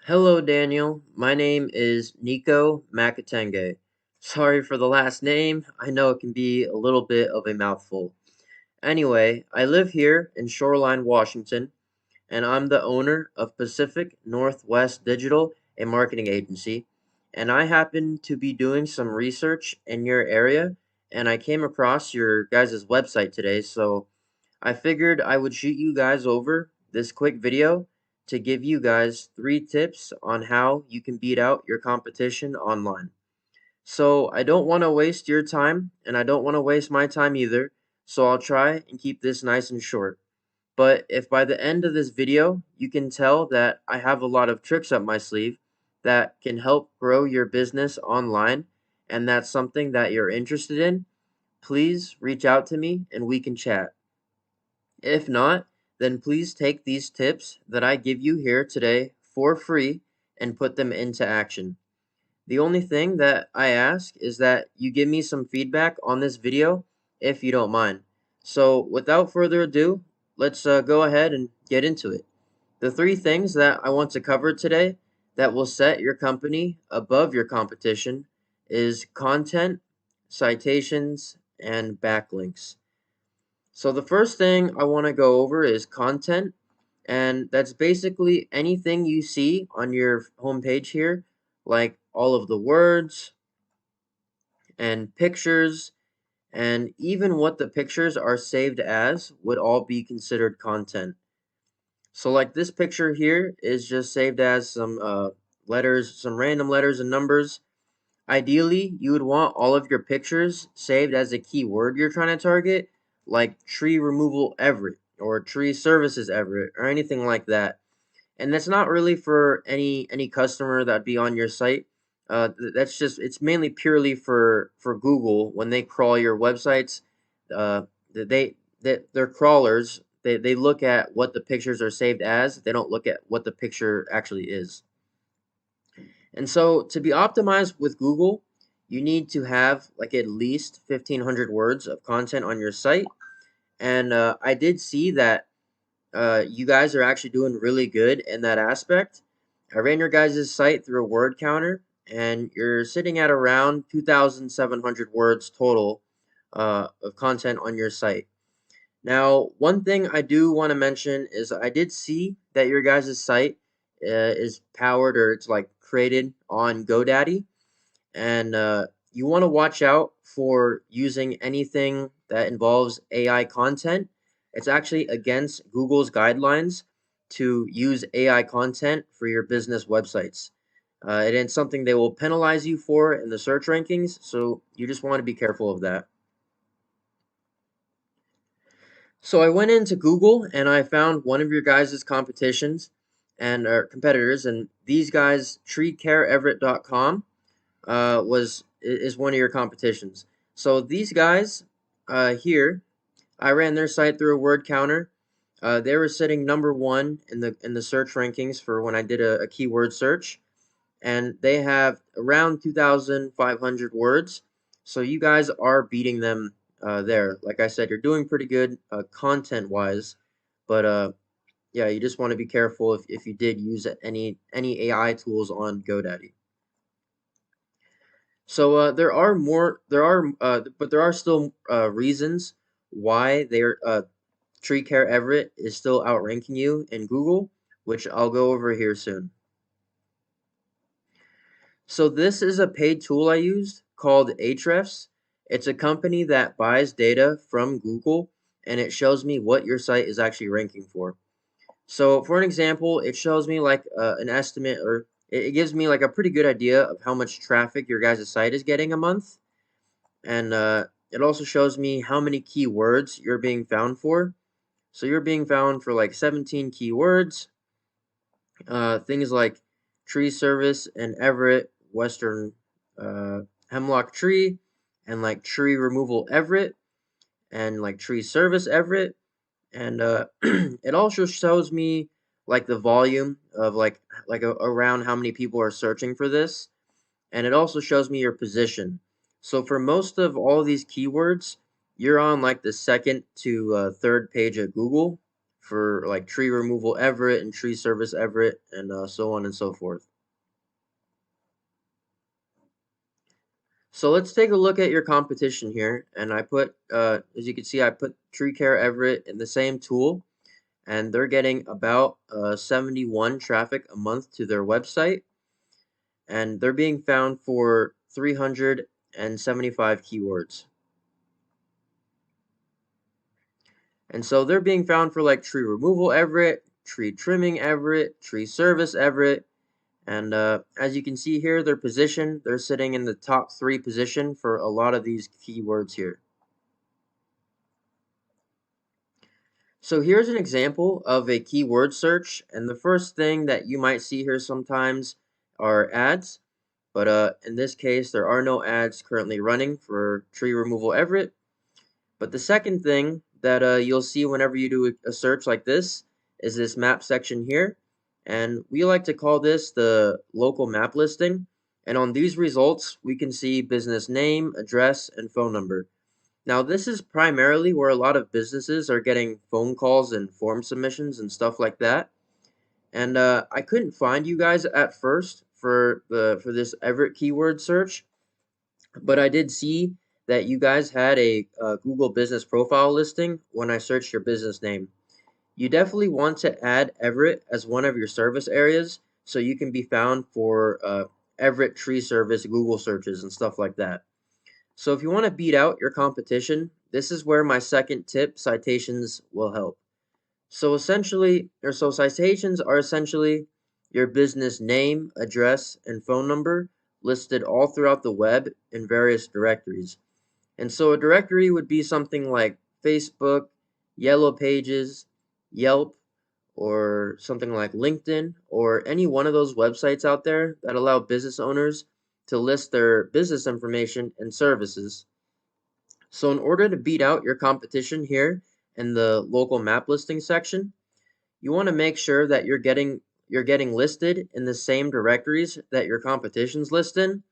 Hello, Daniel. My name is Nico Makatenge. Sorry for the last name. I know it can be a little bit of a mouthful. Anyway, I live here in Shoreline, Washington, and I'm the owner of Pacific Northwest Digital, a marketing agency. And I happen to be doing some research in your area, and I came across your guys' website today, so I figured I would shoot you guys over this quick video to give you guys 3 tips on how you can beat out your competition online. So I don't want to waste your time and I don't want to waste my time either, so I'll try and keep this nice and short. But if by the end of this video you can tell that I have a lot of tricks up my sleeve that can help grow your business online and that's something that you're interested in, please reach out to me and we can chat. If not, then please take these tips that I give you here today for free and put them into action. The only thing that I ask is that you give me some feedback on this video if you don't mind. So, without further ado, let's go ahead and get into it. The 3 things that I want to cover today that will set your company above your competition is content, citations, and backlinks. So the first thing I want to go over is content, and that's basically anything you see on your homepage here, like all of the words and pictures, and even what the pictures are saved as would all be considered content. So like this picture here is just saved as some letters, some random letters and numbers. Ideally, you would want all of your pictures saved as a keyword you're trying to target, like tree removal Everett or tree services Everett or anything like that. And that's not really for any customer that'd be on your site. That's just it's mainly purely for Google when they crawl your websites. Uh, they're crawlers. They look at what the pictures are saved as. They don't look at what the picture actually is. And so to be optimized with Google, you need to have like at least 1,500 words of content on your site. And I did see that you guys are actually doing really good in that aspect. I ran your guys' site through a word counter, and you're sitting at around 2,700 words total of content on your site. Now, one thing I do want to mention is I did see that your guys' site is powered or it's like created on GoDaddy, and you want to watch out for using anything that involves AI content. It's actually against Google's guidelines to use AI content for your business websites. It is something they will penalize you for in the search rankings, so you just want to be careful of that. So I went into Google and I found one of your guys' competitions and competitors, and these guys, treecareeverett.com, is one of your competitions. So these guys here, I ran their site through a word counter. They were sitting number one in the search rankings for when I did a keyword search, and they have around 2,500 words. So you guys are beating them there. Like I said, you're doing pretty good content wise, but yeah, you just want to be careful if you did use any AI tools on GoDaddy. So but there are still reasons why Tree Care Everett is still outranking you in Google, which I'll go over here soon. So this is a paid tool I used called Ahrefs. It's a company that buys data from Google and it shows me what your site is actually ranking for. So for an example, it shows me like an estimate or it gives me like a pretty good idea of how much traffic your guys' site is getting a month. And it also shows me how many keywords you're being found for. So you're being found for like 17 keywords, things like tree service and Everett, Western hemlock tree, and like tree removal Everett, and like tree service Everett. And it also shows me like the volume of around how many people are searching for this, and it also shows me your position. So for most of all of these keywords, you're on like the second to third page of Google for like tree removal Everett and tree service Everett, and so on and so forth. So let's take a look at your competition here, and I put, as you can see, I put Tree Care Everett in the same tool, and they're getting about 71 traffic a month to their website, and they're being found for 375 keywords. And so they're being found for like tree removal Everett, tree trimming Everett, tree service Everett, and as you can see here, their position, they're sitting in the top 3 position for a lot of these keywords here. So here's an example of a keyword search, and the first thing that you might see here sometimes are ads, but in this case there are no ads currently running for tree removal Everett. But the second thing that you'll see whenever you do a search like this is this map section here, and we like to call this the local map listing, and on these results we can see business name, address, and phone number. Now, this is primarily where a lot of businesses are getting phone calls and form submissions and stuff like that. And I couldn't find you guys at first for this Everett keyword search, but I did see that you guys had a Google Business Profile listing when I searched your business name. You definitely want to add Everett as one of your service areas so you can be found for Everett Tree Service Google searches and stuff like that. So if you want to beat out your competition, this is where my second tip, citations, will help. So citations are essentially your business name, address, and phone number listed all throughout the web in various directories. And so a directory would be something like Facebook, Yellow Pages, Yelp, or something like LinkedIn, or any one of those websites out there that allow business owners to list their business information and services. So in order to beat out your competition here in the local map listing section, you want to make sure that you're getting listed in the same directories that your competition's list in,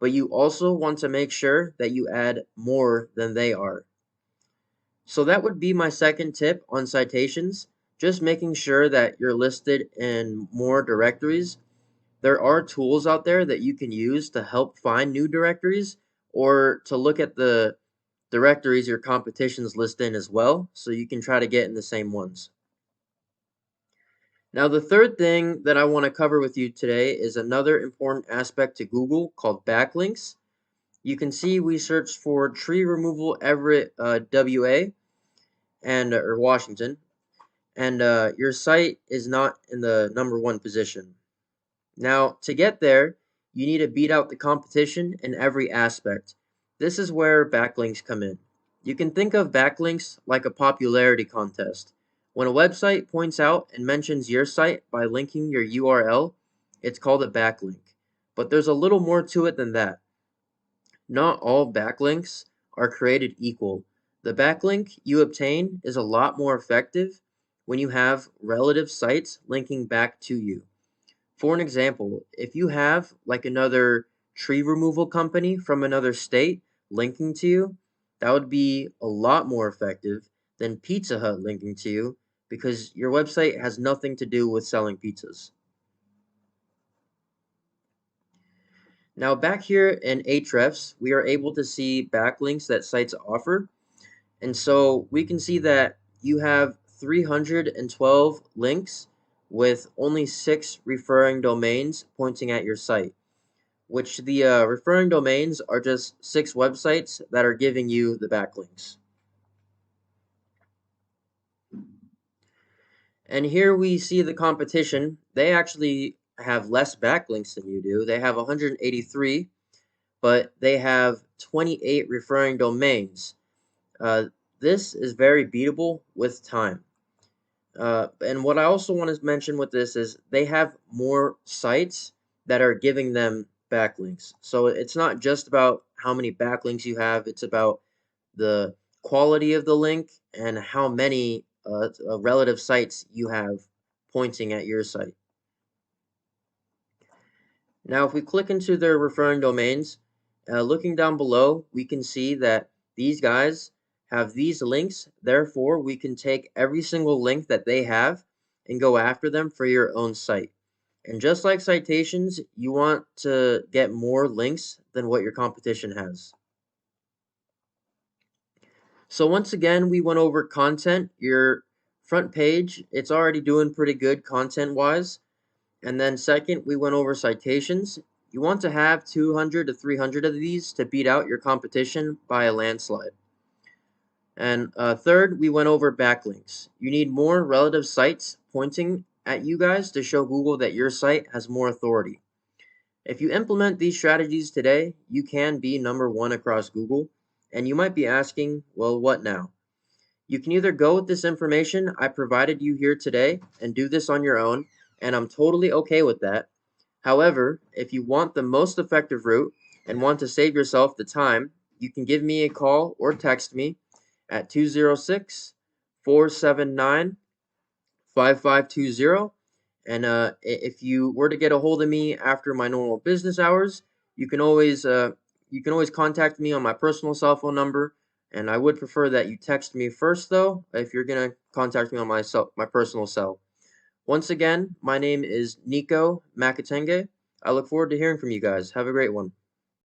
but you also want to make sure that you add more than they are. So that would be my second tip on citations, just making sure that you're listed in more directories. There are tools out there that you can use to help find new directories or to look at the directories your competitions list in as well, so you can try to get in the same ones. Now, the third thing that I want to cover with you today is another important aspect to Google called backlinks. You can see we searched for tree removal Everett, WA, and or Washington, and your site is not in the #1 position. Now, to get there, you need to beat out the competition in every aspect. This is where backlinks come in. You can think of backlinks like a popularity contest. When a website points out and mentions your site by linking your URL, it's called a backlink. But there's a little more to it than that. Not all backlinks are created equal. The backlink you obtain is a lot more effective when you have relative sites linking back to you. For an example, if you have like another tree removal company from another state linking to you, that would be a lot more effective than Pizza Hut linking to you because your website has nothing to do with selling pizzas. Now back here in Ahrefs, we are able to see backlinks that sites offer. And so we can see that you have 312 links with only 6 referring domains pointing at your site, which the referring domains are just 6 websites that are giving you the backlinks. And here we see the competition. They actually have less backlinks than you do. They have 183, but they have 28 referring domains. This is very beatable with time. And what I also want to mention with this is they have more sites that are giving them backlinks. So it's not just about how many backlinks you have, it's about the quality of the link and how many relative sites you have pointing at your site. Now, if we click into their referring domains, looking down below, we can see that these guys have these links. Therefore, we can take every single link that they have and go after them for your own site. And just like citations, you want to get more links than what your competition has. So once again, we went over content. Your front page, it's already doing pretty good content-wise. And then second, we went over citations. You want to have 200 to 300 of these to beat out your competition by a landslide. And third, we went over backlinks. You need more relative sites pointing at you guys to show Google that your site has more authority. If you implement these strategies today, you can be number one across Google. And you might be asking, well, what now? You can either go with this information I provided you here today and do this on your own, and I'm totally okay with that. However, if you want the most effective route and want to save yourself the time, you can give me a call or text me at 206-479-5520. And if you were to get a hold of me after my normal business hours, you can always contact me on my personal cell phone number. And I would prefer that you text me first, though, if you're gonna contact me on my personal cell. Once again, my name is Nico Makatenge. I look forward to hearing from you guys. Have a great one.